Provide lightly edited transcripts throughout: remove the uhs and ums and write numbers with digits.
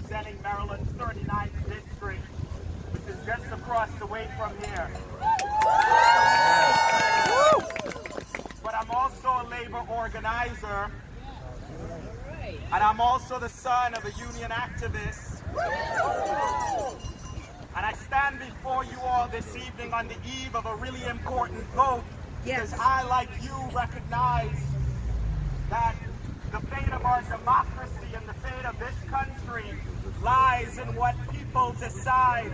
representing Maryland's 39th district, which is just across the way from here. But I'm also a labor organizer, and I'm also the son of a union activist. And I stand before you all this evening on the eve of a really important vote, because I, like you, recognize that the fate of our democracy and the fate of this country lies in what people decide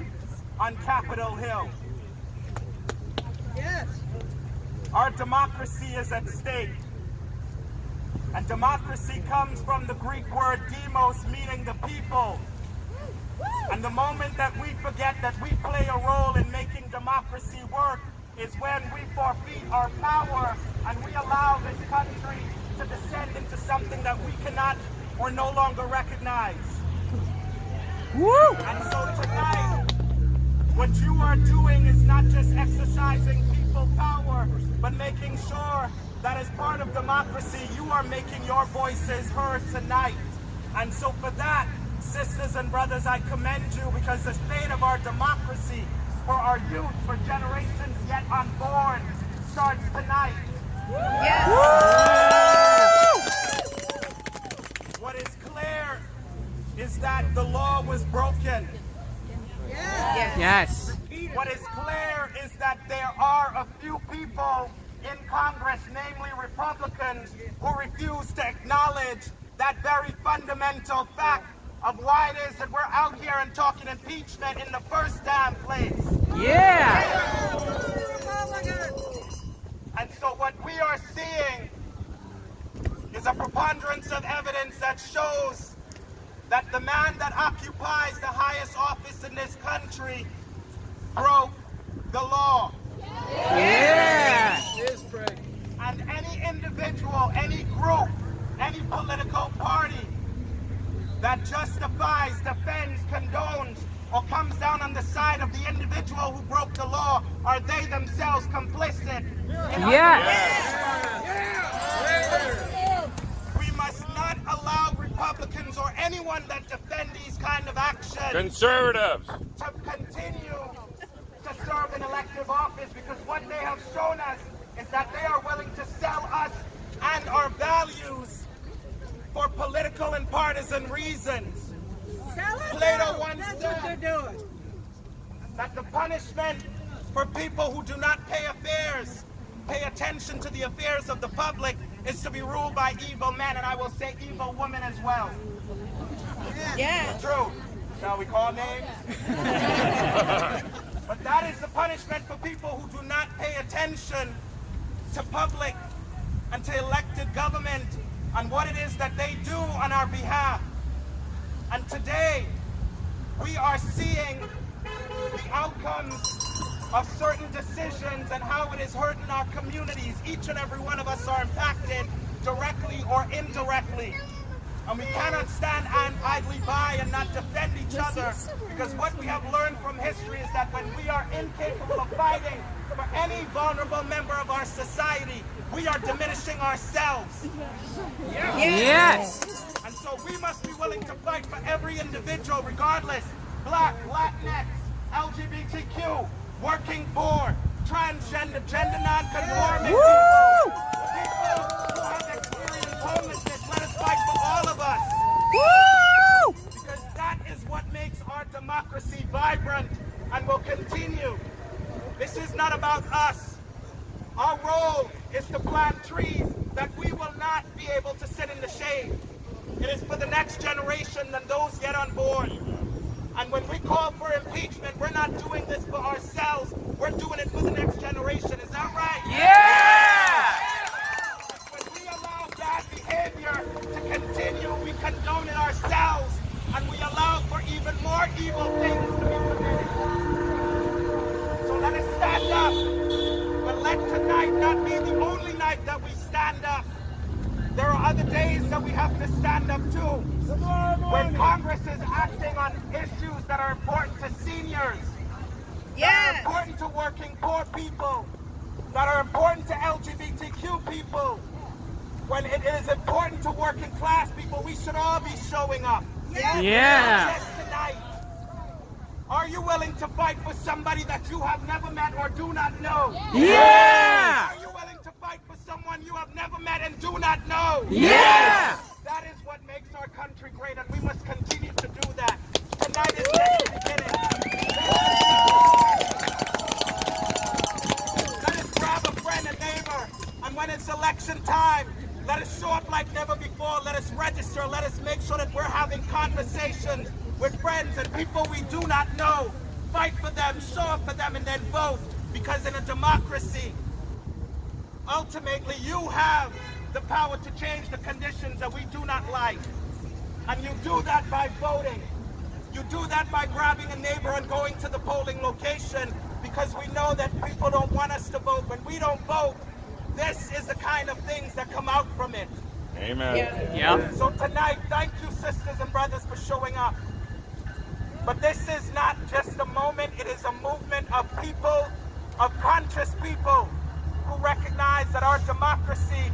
on Capitol Hill. Yes. Our democracy is at stake. And democracy comes from the Greek word demos, meaning the people. And the moment that we forget that we play a role in making democracy work is when we forfeit our power and we allow this country to descend into something that we cannot or no longer recognize. Woo! And so tonight, what you are doing is not just exercising people power, but making sure that as part of democracy, you are making your voices heard tonight. And so for that, sisters and brothers, I commend you, because the state of our democracy, for our youth, for generations yet unborn, starts tonight. Yes. What is clear is that the law was broken. Yes. Yes. What is clear is that there are a few people in Congress, namely Republicans, who refuse to acknowledge that very fundamental fact of why it is that we're out here and talking impeachment in the first damn place. Yeah. Oh my God. And so what we are seeing is a preponderance of evidence that shows that the man that occupies the highest office in this country broke the law. Yeah. And any individual, any group, any political party that justifies, defends, condones, or comes down on the side of the individual who broke the law, are they themselves complicit? We must not allow Republicans or anyone that defend these kind of actions Conservatives to continue to serve in elective office, because what they have shown us is that they are willing to sell us and our values for political and partisan reasons. Plato once said that the punishment for people who do not pay attention to the affairs of the public, is to be ruled by evil men, and I will say evil women as well. Yeah. True. Shall we call names? But that is the punishment for people who do not pay attention to public and to elected government and what it is that they do on our behalf. And today, we are seeing the outcomes of certain decisions and how it is hurting our communities. Each and every one of us are impacted directly or indirectly. And we cannot stand idly by and not defend each other, because what we have learned from history is that when we are incapable of fighting for any vulnerable member of our society, we are diminishing ourselves. Yes. And so we must be willing to fight for every individual, regardless, Black, Latinx, LGBTQ, working poor, transgender, gender non-conforming people who have experienced homelessness. Let us fight for all of us. Woo! Because that is what makes our democracy vibrant and will continue. This is not about us. Our role is to plant trees that we will not be able to sit in the shade. It is for the next generation and those yet unborn. And when we call for impeachment, we're not doing this for ourselves. We're doing it for the next generation. Is that right? Yeah! When we allow bad behavior to continue, we condone it ourselves, and we allow for even more evil things to be committed. So let us stand up, but let tonight not be the only night that we stand up. There are other days that we have to stand up too. When Congress is acting on issues that are important to seniors, that are important to working poor people, that are important to LGBTQ people, when it is important to working class people, we should all be showing up. Yeah. Just tonight, are you willing to fight for somebody that you have never met or do not know? Yeah. Are you willing to fight for someone you have never met and do not know? Yeah. That is what makes our country great, and we must continue to do that. Tonight is just the beginning. Let us grab a friend and neighbor, and when it's election time, let us show up like never before. Let us register. Let us make sure that we're having conversations with friends and people we do not know. Fight for them, show up for them, and then vote. Because in a democracy, ultimately you have the power to change the conditions that we do not like. And you do that by voting. You do that by grabbing a neighbor and going to the polling location, because we know that people don't want us to vote. When we don't vote, this is the kind of things that come out from it. Amen. Yep. So tonight, thank you, sisters and brothers, for showing up. But this is not just a moment, it is a movement of people, of conscious people who recognize that our democracy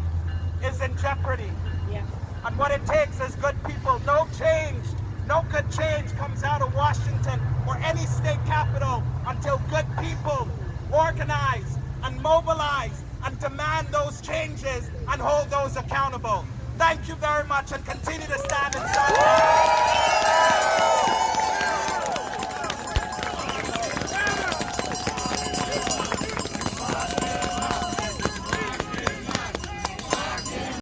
is in jeopardy. Yeah. And what it takes is good people. No change, no good change comes out of Washington or any state capital until good people organize and mobilize and demand those changes and hold those accountable. Thank you very much, and continue to stand in solidarity.